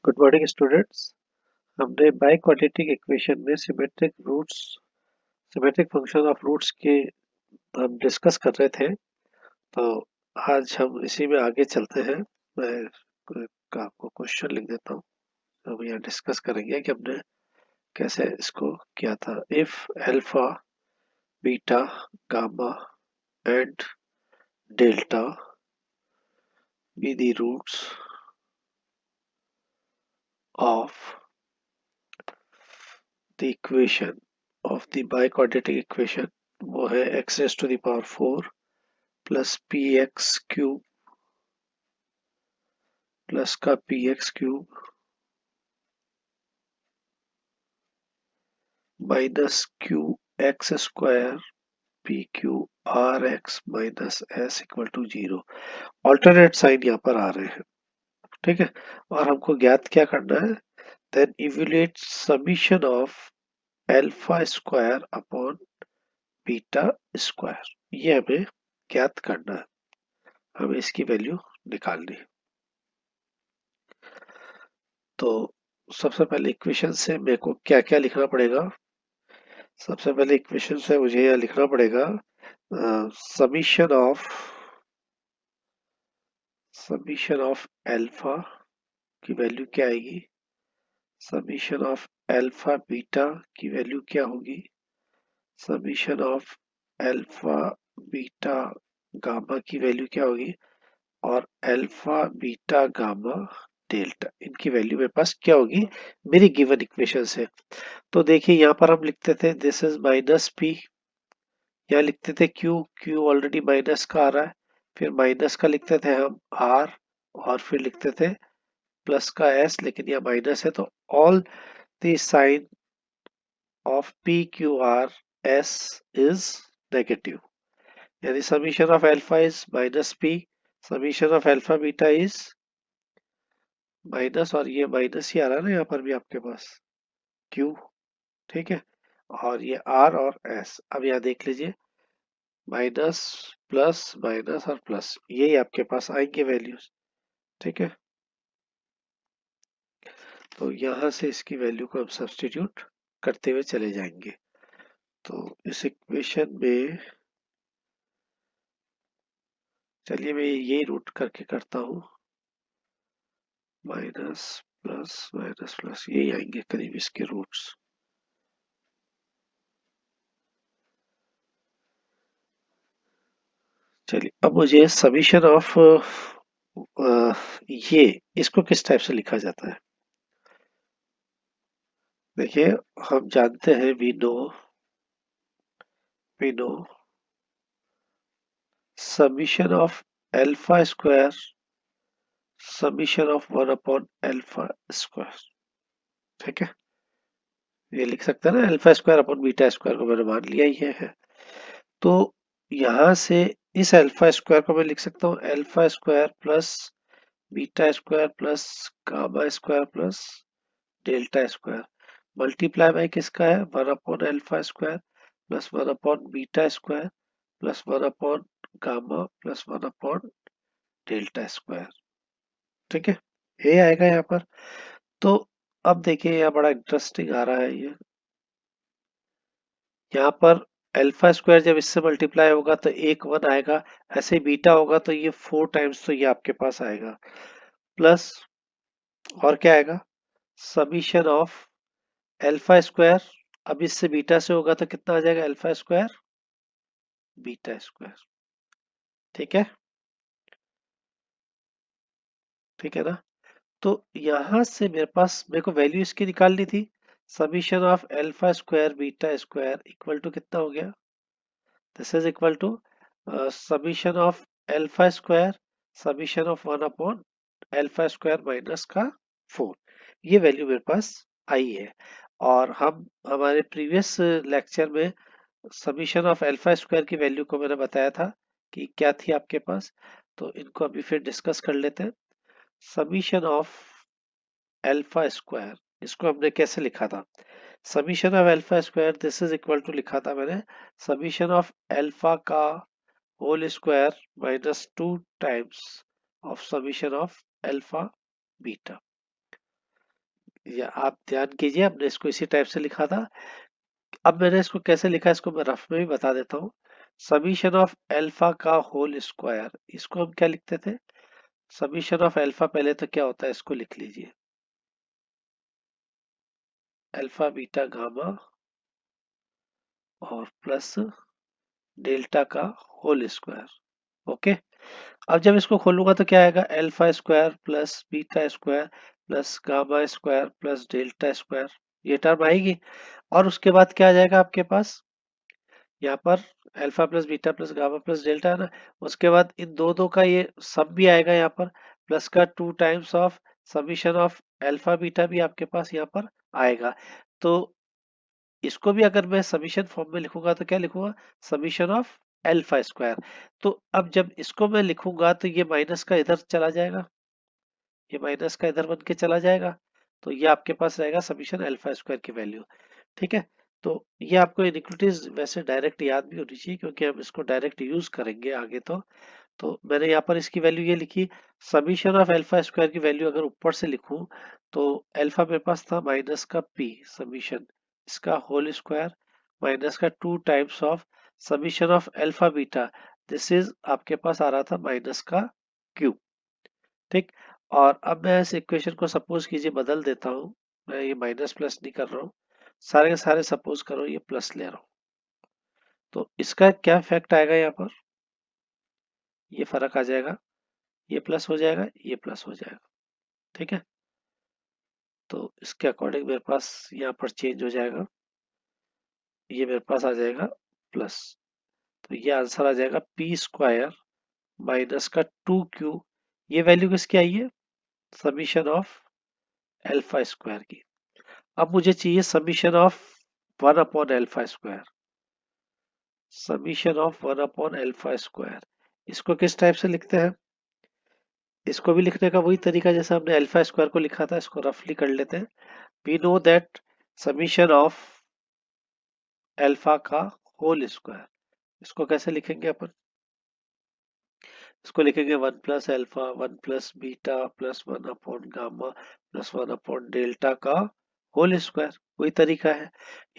Good morning students. हमने by quadratic equation में symmetric function of roots के हम डिस्कस कर रहे थे। तो आज हम इसी में आगे चलते हैं। मैं आपको क्वेश्चन लिख देता हूँ। हम यहाँ डिस्कस करेंगे कि हमने कैसे इसको किया था। If alpha beta gamma and delta be the roots of the equation of the biquadratic equation, वो है x raise to the power 4 plus p x cube plus का p x cube minus q x square p q r x minus s equal to 0। Alternate sign यहाँ पर आ रहे हैं, ठीक है। और हमको ज्ञात क्या करना है, then evaluate summation of alpha square upon beta square, ये हमें ज्ञात करना है। हमें इसकी वैल्यू निकालनी है। तो सबसे पहले इक्वेशन से मेरे को क्या क्या लिखना पड़ेगा। सबसे पहले इक्वेशन से मुझे यह लिखना पड़ेगा समीशन ऑफ एल्फा की वैल्यू क्या आएगी, समीशन ऑफ एल्फा बीटा की वैल्यू क्या होगी, summation of alpha beta gamma की वैल्यू क्या होगी, और एल्फा बीटा गामा डेल्टा, इनकी वैल्यू मेरे पास क्या होगी मेरी गिवन इक्वेशन से। तो देखिए यहाँ पर हम लिखते थे दिस इज माइनस पी, यहाँ लिखते थे क्यू, क्यू ऑलरेडी माइनस का आ रहा है, फिर माइनस का लिखते थे हम आर, और फिर लिखते थे प्लस का एस, लेकिन यह माइनस है तो all the sign of p q r s is negative, यानी summation of alpha is minus p, summation of alpha beta is minus, और ये माइनस ही आ रहा है ना यहाँ पर भी आपके पास क्यू, ठीक है। और ये आर और एस, अब यहाँ देख लीजिए माइनस प्लस माइनस और प्लस, यही आपके पास आएंगे वैल्यूज, ठीक है। तो यहाँ से इसकी वैल्यू को हम सब्स्टिट्यूट करते हुए चले जाएंगे। तो इस इक्वेशन में चलिए मैं यही रूट करके करता हूँ, माइनस प्लस यही आएंगे करीब इसके रूट्स। चलिए अब मुझे समीशन ऑफ ये इसको किस टाइप से लिखा जाता है। देखिए हम जानते हैं we know summation of alpha square summation of 1 upon alpha square, ठीक है। ये लिख सकते हैं ना, alpha square upon beta square को मैंने मान लिया ही है। तो यहां से इस अल्फा स्क्वायर को मैं लिख सकता हूँ alpha square plus beta square plus gamma square plus delta square, multiply by किसका है 1 upon alpha square plus 1 upon beta square plus 1 upon gamma plus 1 upon delta square, ठीक है। ये आएगा यहाँ पर। तो अब देखिए यहाँ बड़ा इंटरेस्टिंग आ रहा है ये, यहाँ पर अल्फा स्क्वायर जब इससे मल्टीप्लाई होगा तो एक 1 आएगा, ऐसे ही बीटा होगा तो ये 4 टाइम्स तो ये आपके पास आएगा, प्लस और क्या आएगा समीशन ऑफ अल्फा स्क्वायर, अब इससे बीटा से होगा तो कितना आ जाएगा अल्फा स्क्वायर बीटा स्क्वायर, ठीक है, ठीक है ना। तो यहां से मेरे को वैल्यू इसकी निकालनी थी, summation of alpha square beta square equal to कितना हो गया, this is equal to summation of alpha square summation of 1 upon alpha square minus का 4, ये वैल्यू मेरे पास आई है। और हम हमारे प्रीवियस लेक्चर में समीशन ऑफ एल्फा स्क्वायर की वैल्यू को मैंने बताया था कि क्या थी आपके पास, तो इनको अभी फिर डिस्कस कर लेते हैं। समीशन ऑफ एल्फा स्क्वायर, इसको हमने कैसे लिखा था, summation of alpha square this is equal to लिखा था मैंने समीशन ऑफ एल्फा का whole square minus 2 times of summation of alpha beta, या आप ध्यान कीजिए, हमने इसको इसी टाइप से लिखा था। अब मैंने इसको कैसे लिखा है इसको मैं रफ में भी बता देता हूँ। समीशन ऑफ एल्फा का होल स्क्वायर, इसको हम क्या लिखते थे, समीशन ऑफ एल्फा, पहले तो क्या होता है इसको लिख लीजिए, अल्फा बीटा गामा और प्लस डेल्टा का होल स्क्वायर। ओके। अब जब इसको खोलूंगा तो क्या आएगा, alpha square plus beta square plus gamma square plus delta square, ये टर्म आएगी। और उसके बाद क्या आ जाएगा आपके पास, यहाँ पर alpha plus beta plus gamma plus delta है ना, उसके बाद इन दो दो का ये सब भी आएगा यहाँ पर, प्लस का 2 times of summation of alpha beta भी आपके पास यहाँ पर आएगा। तो इसको भी अगर मैं समीशन फॉर्म में लिखूंगा तो क्या लिखूंगा, समीशन ऑफ अल्फा स्क्वायर। तो अब जब इसको मैं लिखूंगा तो ये माइनस का इधर चला जाएगा, ये माइनस का इधर बन के चला जाएगा, तो ये आपके पास रहेगा समीशन अल्फा स्क्वायर की वैल्यू। ठीक है। तो ये आपको इनइक्वालिटीज वैसे डायरेक्ट याद भी होनी चाहिए, क्योंकि हम इसको डायरेक्ट यूज करेंगे आगे। तो मैंने यहाँ पर इसकी वैल्यू ये लिखी, समीशन ऑफ अल्फा स्क्वायर की वैल्यू अगर ऊपर से लिखूं तो अल्फा मेरे पास था माइनस का पी समीशन, इसका होल स्क्वायर माइनस का 2 times of summation of alpha beta, this is आपके पास आ रहा था माइनस का क्यू। ठीक। और अब मैं इस इक्वेशन को सपोज कीजिए बदल देता हूँ, मैं ये माइनस प्लस नहीं कर रहा हूँ, सारे के सारे सपोज करो ये प्लस ले रहा हूँ, तो इसका क्या इफेक्ट आएगा, यहाँ पर ये फर्क आ जाएगा, ये प्लस हो जाएगा, ये प्लस हो जाएगा। ठीक है। तो इसके अकॉर्डिंग मेरे पास यहाँ पर चेंज हो जाएगा, ये मेरे पास आ जाएगा प्लस। तो ये आंसर आ जाएगा पी स्क्वायर माइनस का 2Q, ये वैल्यू किसकी आई है, समीशन ऑफ एल्फा स्क्वायर की। अब मुझे चाहिए समीशन ऑफ 1/अल्फा स्क्वायर, समीशन ऑफ 1/अल्फा स्क्वायर, इसको किस टाइप से लिखते हैं, इसको भी लिखने का वही तरीका जैसे हमने अल्फा स्क्वायर को लिखा था, इसको रफली कर लेते हैं। We know that summation of alpha का होल स्क्वायर, इसको कैसे लिखेंगे अपन, इसको लिखेंगे 1+अल्फा 1+बीटा प्लस 1/गामा प्लस 1/डेल्टा का होल स्क्वायर, वही तरीका है।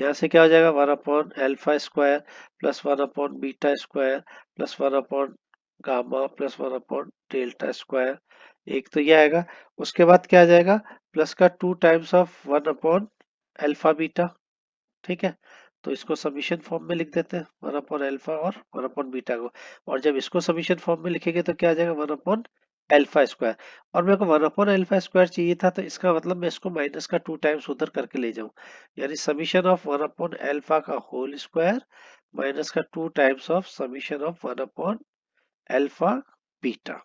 यहाँ से क्या हो जाएगा, 1/अल्फा स्क्वायर प्लस 1/बीटा स्क्वायर प्लस 1/गामा प्लस 1/डेल्टा स्क्वायर, एक तो ये आएगा। उसके बाद क्या आ जाएगा, प्लस का 2 टाइम्स ऑफ 1/अल्फा बीटा। ठीक है। तो इसको समीशन फॉर्म में लिख देते हैं, 1/अल्फा और 1/बीटा को। और जब इसको समीशन फॉर्म में लिखेंगे तो क्या आ जाएगा, 1/अल्फा स्क्वायर। और मेरे को 1/अल्फा स्क्वायर चाहिए था, तो इसका मतलब मैं इसको माइनस का 2 टाइम्स उधर करके ले जाऊं, यानी समीशन ऑफ 1/अल्फा का होल स्क्वायर माइनस का 2 टाइम्स ऑफ समीशन ऑफ 1/अल्फा बीटा।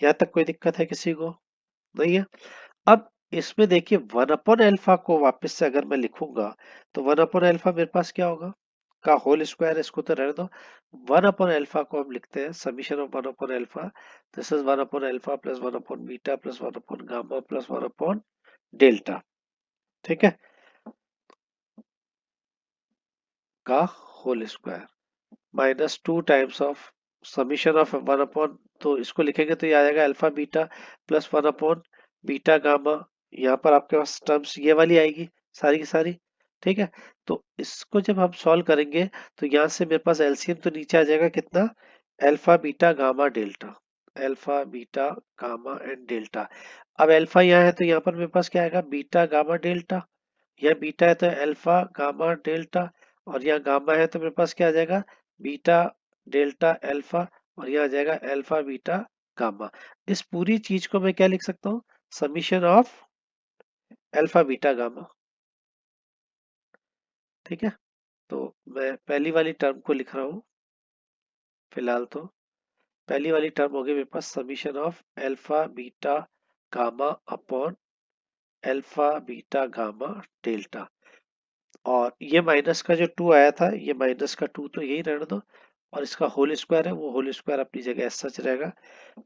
यहाँ तक कोई दिक्कत है किसी को, नहीं है। अब इसमें देखिए 1/अल्फा को वापस से अगर मैं लिखूंगा तो 1/अल्फा मेरे पास क्या होगा, का होल स्क्वायर, इसको तो रहने दो। 1/अल्फा को हम लिखते हैं समीशन ऑफ 1/अल्फा, दिस इज 1/अल्फा प्लस 1/बीटा प्लस 1/गामा प्लस 1/डेल्टा। ठीक है, का whole square minus 2 times of summation of 1/, तो इसको लिखेंगे तो ये आ जाएगा अल्फा बीटा प्लस 1/बीटा गामा, यहाँ पर आपके पास टर्म्स ये वाली आएगी सारी की सारी। ठीक है। तो इसको जब हम सॉल्व करेंगे तो यहाँ से मेरे पास एलसीएम तो नीचे आ जाएगा कितना, alpha beta gamma delta, alpha beta gamma and delta. अब अल्फा यहाँ है तो यहाँ पर मेरे पास क्या आएगा, बीटा गामा डेल्टा, यह बीटा है तो अल्फा गामा डेल्टा, और यहाँ गामा है तो मेरे पास क्या आ जाएगा, बीटा डेल्टा अल्फा, और यहाँ आ जाएगा अल्फा बीटा गामा। इस पूरी चीज को मैं क्या लिख सकता हूँ, summation of alpha beta gamma. ठीक है। तो मैं पहली वाली टर्म को लिख रहा हूँ फिलहाल, तो पहली वाली टर्म होगी मेरे पास summation of alpha beta gamma upon alpha beta gamma delta, और ये माइनस का जो 2 आया था, ये माइनस का 2 तो यही रहने दो, और इसका होल स्क्वायर है वो होल स्क्वायर अपनी जगह ऐसा सच रहेगा,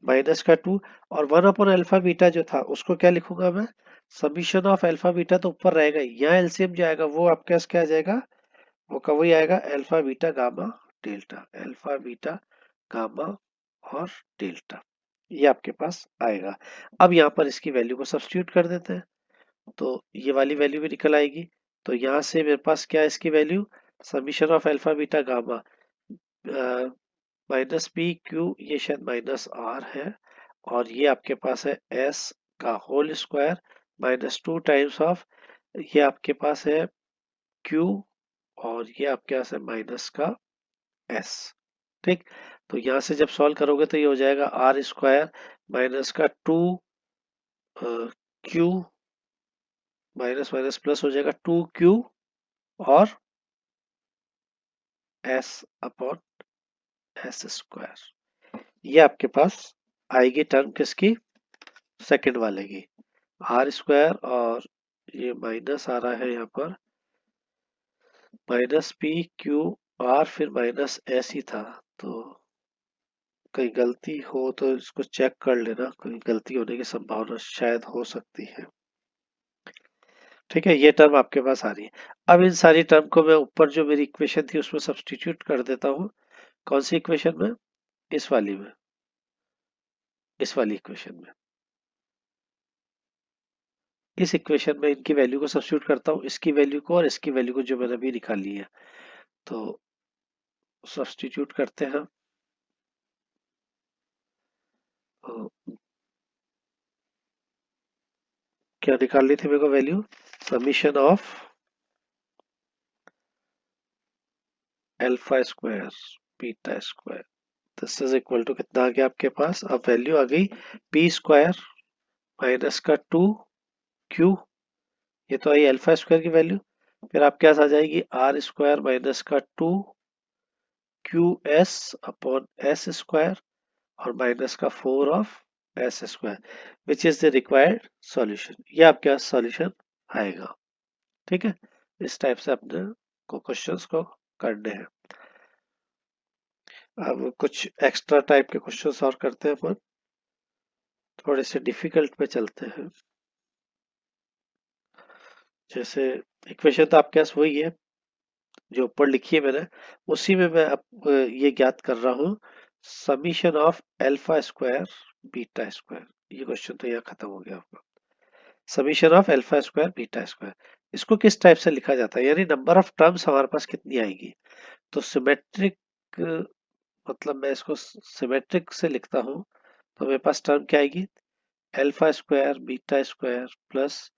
माइनस का 2। और 1/अल्फा बीटा जो था उसको क्या लिखूंगा मैं, समीशन ऑफ अल्फा बीटा तो ऊपर रहेगा, यहाँ एलसीएम जो आएगा वो आपके पास क्या आ जाएगा, वो का वही आएगा alpha beta gamma delta, alpha beta gamma और डेल्टा, ये आपके पास आएगा। अब यहाँ पर इसकी वैल्यू को सब्स्टिट्यूट कर देते हैं, तो ये वाली वैल्यू भी निकल आएगी। तो यहाँ से मेरे पास क्या है इसकी value, summation of alpha beta gamma minus P Q, ये शायद माइनस आर है, और ये आपके पास है एस का whole square minus 2 times of, ये आपके पास है क्यू, और ये आपके पास है माइनस का एस। ठीक, तो यहाँ से जब सॉल्व करोगे तो ये हो जाएगा आर स्क्वायर माइनस का 2 क्यू, माइनस माइनस प्लस हो जाएगा 2 क्यू, और एस अपॉन एस स्क्वायर। ये आपके पास आएगी टर्म किसकी, सेकंड वाले की, आर स्क्वायर, और ये माइनस आ रहा है यहाँ पर माइनस पी क्यू आर, फिर माइनस एस ही था। तो कहीं गलती हो तो इसको चेक कर लेना, कहीं गलती होने की संभावना शायद हो सकती है। ठीक है, ये टर्म आपके पास आ रही है। अब इन सारी टर्म को मैं ऊपर जो मेरी इक्वेशन थी उसमें सब्सटीट्यूट कर देता हूँ। कौन सी इक्वेशन में, इस वाली में, इस वाली इक्वेशन में, इस इक्वेशन में इनकी वैल्यू को सब्स्टिट्यूट करता हूँ, इसकी वैल्यू को और इसकी वैल्यू को जो मैंने अभी निकाली है। तो सब्स्टिट्यूट करते हैं। तो क्या निकालनी थी मेरे को value, summation of alpha square beta square, this is equal to कितना आ गया आपके पास, अब वैल्यू आ गई पी स्क्वायर माइनस का 2 क्यू, ये तो आई अल्फा स्क्वायर की वैल्यू, फिर आपके पास आ जाएगी आर स्क्वायर माइनस का 2 Q S upon S square, और माइनस का 4 of S square, which is the required solution. ये आपके पास सॉल्यूशन आएगा। ठीक है, इस टाइप से अपने को क्वेश्चंस को करने हैं। अब कुछ एक्स्ट्रा टाइप के क्वेश्चंस और करते हैं अपन, थोड़े से डिफिकल्ट पे चलते हैं। जैसे इक्वेशन तो आपके पास वही है जो ऊपर लिखी है मैंने, उसी में मैं अब ये ज्ञात कर रहा हूँ, summation of alpha square beta square. ये क्वेश्चन तो यहाँ खत्म हो गया आपका, summation of alpha square beta square. इसको किस टाइप से लिखा जाता है, यानी नंबर ऑफ टर्म्स हमारे पास कितनी आएगी। तो सिमेट्रिक, मतलब मैं इसको सिमेट्रिक से लिखता हूँ, तो मेरे पास टर्म क्या आएगी, alpha square beta square plus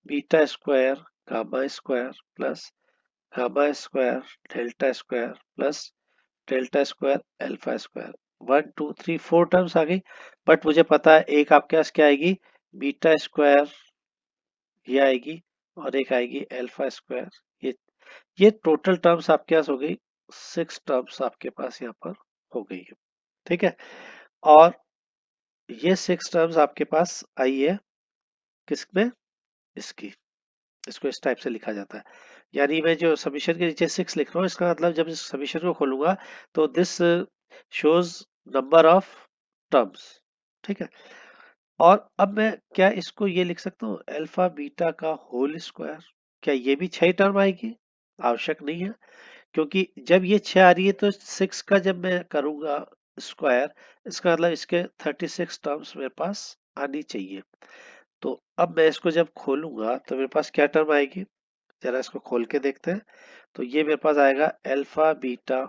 beta square gamma square plus gamma square delta square plus delta square alpha square. 1 2 3 4 terms आ गई, बट मुझे पता है एक आपके पास क्या आएगी, बीटा स्क्वायर, ये आएगी, और एक आएगी अल्फा स्क्वायर। ये टोटल टर्म्स आपके पास हो गई 6 टर्म्स आपके पास यहाँ पर हो गई है। ठीक है, और ये 6 टर्म्स आपके पास आई है किसमें, इसकी, इसको इस टाइप से लिखा जाता है। यानी मैं जो समीशन के नीचे 6 लिख रहा हूँ, इसका मतलब जब इस समीशन को खोलूंगा तो this shows number of terms. ठीक है, और अब मैं क्या इसको ये लिख सकता हूँ, अल्फा बीटा का होल स्क्वायर, क्या ये भी 6 टर्म आएगी, आवश्यक नहीं है, क्योंकि जब ये 6 आ रही है तो 6 का जब मैं करूंगा स्क्वायर, इसका मतलब इसके 36 टर्म्स मेरे पास आनी चाहिए। तो अब मैं इसको जब खोलूंगा तो मेरे पास क्या टर्म आएगी, जरा इसको खोल के देखते हैं। तो ये मेरे पास आएगा alpha beta,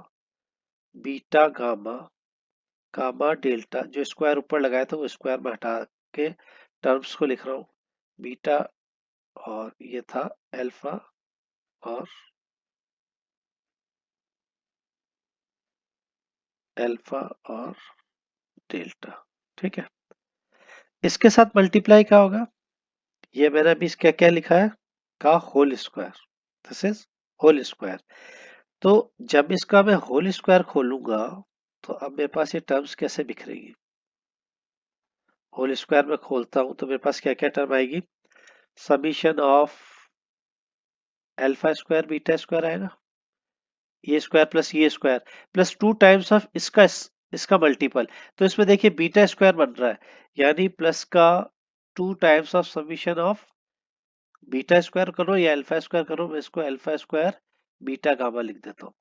beta gamma, gamma delta, जो स्क्वायर ऊपर लगाया था वो स्क्वायर में हटा के टर्म्स को लिख रहा हूँ, बीटा, और ये था अल्फा, और अल्फा और डेल्टा। ठीक है, इसके साथ मल्टीप्लाई क्या होगा, ये मैंने अभी इसका क्या लिखा है, का whole square, this is whole square. तो जब इसका मैं होल स्क्वायर खोलूंगा तो अब मेरे पास ये टर्म्स कैसे बिखरेगी, होल स्क्वायर में खोलता हूं तो मेरे पास क्या क्या टर्म आएगी, summation of alpha square beta square आएगा, ये स्क्वायर प्लस ये स्क्वायर प्लस 2 टाइम्स ऑफ इसका मल्टीपल। तो इसमें देखिए बीटा स्क्वायर बन रहा है, यानी प्लस का 2 times of summation of beta square करो या अल्फा स्क्वायर करो, मैं इसको अल्फा स्क्वायर बीटा गामा लिख देता हूँ।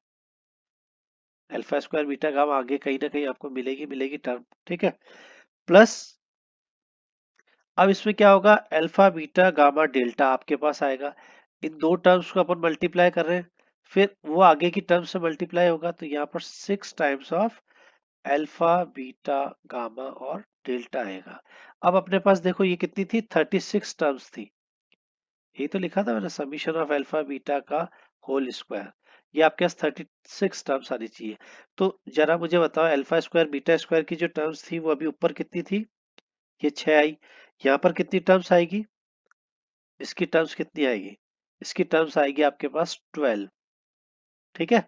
अल्फा स्क्वायर बीटा गामा आगे कहीं ना कहीं आपको मिलेगी मिलेगी टर्म। ठीक है, प्लस अब इसमें क्या होगा, अल्फा बीटा गामा डेल्टा आपके पास आएगा। इन दो टर्म्स को अपन मल्टीप्लाई कर रहे हैं, फिर वो आगे की टर्म से मल्टीप्लाई होगा, तो यहाँ पर 6 times of alpha beta gamma और डेल्टा आएगा। अब अपने पास देखो ये कितनी थी, 36 टर्म्स थी। ये तो लिखा था मैंने, समीशन ऑफ अल्फा बीटा का होल स्क्वायर। ये आपके पास 36 टर्म्स आनी चाहिए। तो जरा मुझे बताओ, अल्फा स्क्वायर बीटा स्क्वायर की जो टर्म्स थी वो अभी ऊपर कितनी थी, ये 6 आई। यहाँ पर कितनी टर्म्स आएगी, इसकी टर्म्स कितनी आएगी, इसकी टर्म्स आएगी आपके पास 12। ठीक है,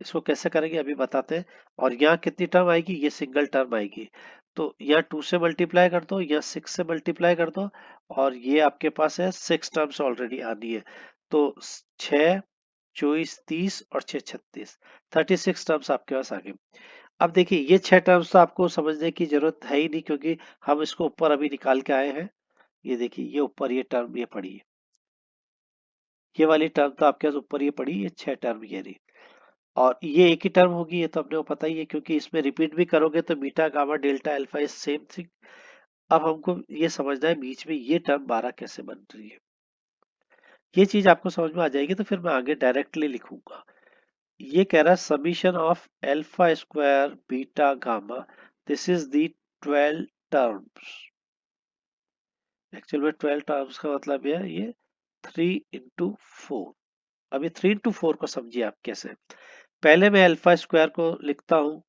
इसको कैसे करेंगे अभी बताते हैं। और यहाँ कितनी टर्म आएगी, ये सिंगल टर्म आएगी। तो यहाँ 2 से मल्टीप्लाई कर दो, यहाँ 6 से मल्टीप्लाई कर दो, और ये आपके पास है 6 टर्म्स ऑलरेडी आनी है। तो 6 24 30 और 6 36, 36 टर्म्स आपके पास आ गई। अब देखिए ये 6 टर्म्स तो आपको समझने की जरूरत है ही नहीं, क्योंकि हम इसको ऊपर अभी निकाल के आए हैं। ये देखिए ये ऊपर ये टर्म ये पड़ी है, ये वाली टर्म तो आपके पास ऊपर ये पड़ी, ये 6 टर्म ये रही। और ये एक ही टर्म होगी, ये तो अपने को पता ही है, क्योंकि इसमें रिपीट भी करोगे तो beta gamma delta alpha is same thing. अब हमको ये समझना है बीच में ये टर्म 12 कैसे बन रही है। ये चीज आपको समझ में आ जाएगी तो फिर मैं आगे डायरेक्टली लिखूंगा। ये कह रहा है summation of alpha square beta gamma, this is the 12 terms. Actual में 12 टर्म्स का मतलब है ये 3 into 4। अब ये 3 into 4 को समझिए आप कैसे। पहले मैं अल्फा स्क्वायर को लिखता हूं,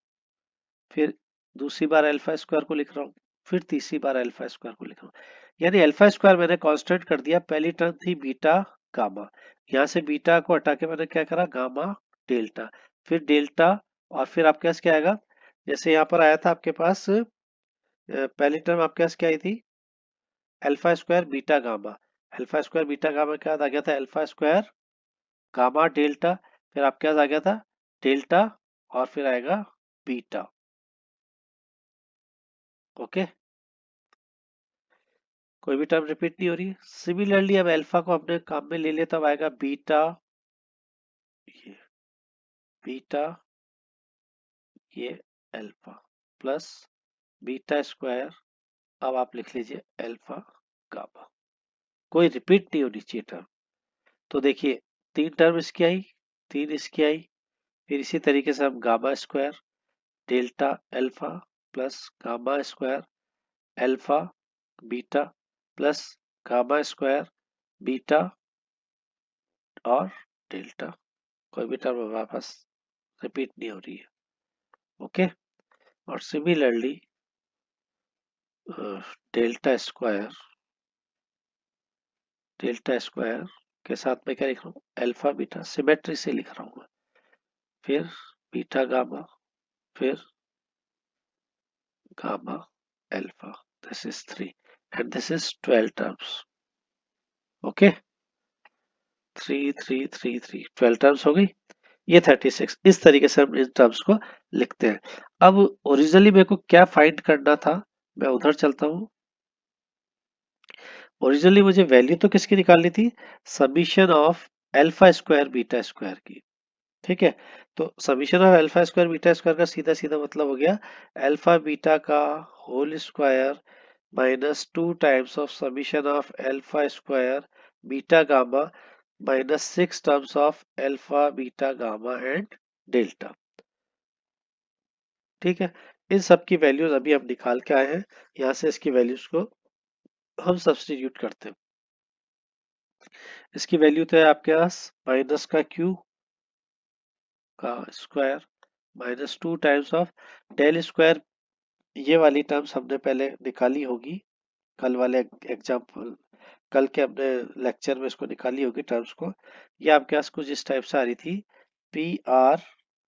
फिर दूसरी बार अल्फा स्क्वायर को लिख रहा हूँ, फिर तीसरी बार अल्फा स्क्वायर को लिख रहा हूँ। यानी अल्फा स्क्वायर मैंने कांस्टेंट कर दिया। पहली टर्म थी बीटा गामा, यहाँ से बीटा को हटा के मैंने क्या करा, गामा डेल्टा, फिर डेल्टा, और फिर आपके पास क्या आएगा, जैसे यहाँ पर आया था आपके पास पहली टर्म आपके पास क्या आई थी, alpha square beta gamma. Alpha square beta gamma क्या आ गया था, अल्फा स्क्वायर गामा डेल्टा, फिर आपके पास आ गया था डेल्टा, और फिर आएगा बीटा। ओके, कोई भी टर्म रिपीट नहीं हो रही है। सिमिलरली अब अल्फा को अपने काम में ले ले, तब आएगा बीटा, ये बीटा, ये अल्फा प्लस बीटा स्क्वायर। अब आप लिख लीजिए अल्फा गामा। कोई रिपीट नहीं होनी चाहिए टर्म। तो देखिए 3 टर्म इसकी आई, 3 इसकी आई, फिर इसी तरीके से हम gamma square delta alpha plus gamma square alpha beta plus gamma square beta और डेल्टा। कोई भी टर्म हमारे पास रिपीट नहीं हो रही है। ओके, और सिमिलरली डेल्टा स्क्वायर के साथ में क्या लिख रहा हूँ, अल्फा बीटा, सिमेट्री से लिख रहा हूँ मैं। फिर बीटा गामा, फिर gamma alpha, this is 3 and this is 12 terms. Okay, 3 3 3 3 12 terms हो गई। ये 36, इस तरीके से हम इन टर्म्स को लिखते हैं। अब ओरिजिनली मेरे को क्या फाइंड करना था, मैं उधर चलता हूँ। ओरिजिनली मुझे वैल्यू तो किसकी निकालनी थी, summation of alpha square beta square की। ठीक है, तो summation of alpha square beta square का सीधा सीधा मतलब हो गया अल्फा बीटा का whole square minus 2 times of summation of alpha square beta gamma minus 6 terms of alpha beta gamma and delta. ठीक है, इन सब की वैल्यूज अभी हम निकाल के आए हैं। यहाँ से इसकी वैल्यूज को हम सब्स्टिट्यूट करते हैं। इसकी वैल्यू तो है आपके पास माइनस का क्यू का square minus 2 times of del square. ये वाली टर्म्स हमने पहले निकाली होगी कल वाले एग्जाम्पल, कल के अपने लेक्चर में इसको निकाली होगी टर्म्स को। ये आपके पास कुछ इस टाइप से आ रही थी, पी आर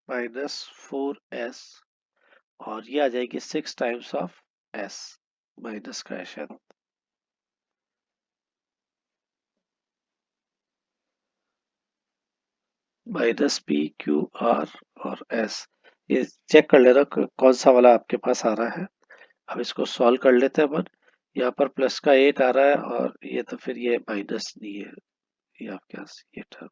माइनस 4 एस, और ये आ जाएगी 6 टाइम्स ऑफ एस माइनस का है शायद, माइनस पी क्यू आर और एस। ये चेक कर लेना कौन सा वाला आपके पास आ रहा है। अब इसको सॉल्व कर लेते हैं अपन। यहाँ पर प्लस का 8 आ रहा है, और ये तो फिर ये माइनस नहीं है, ये आपके पास ये टर्म।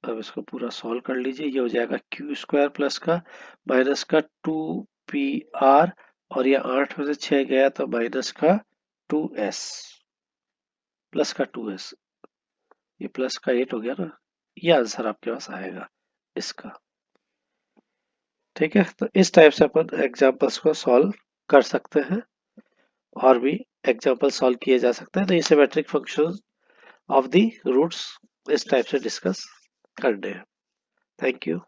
अब इसको पूरा सॉल्व कर लीजिए। ये हो जाएगा क्यू स्क्वायर प्लस का माइनस का 2pr और ये 8 में से 6 गया तो माइनस का 2s प्लस का 2s, ये प्लस का 8 हो गया ना। ये आंसर आपके पास आएगा इसका। ठीक है, तो इस टाइप से अपन एग्जाम्पल्स को सॉल्व कर सकते हैं और भी एग्जाम्पल सॉल्व किए जा सकते हैं। तो symmetric function of the roots इस टाइप से डिस्कस करने हैं। Thank you.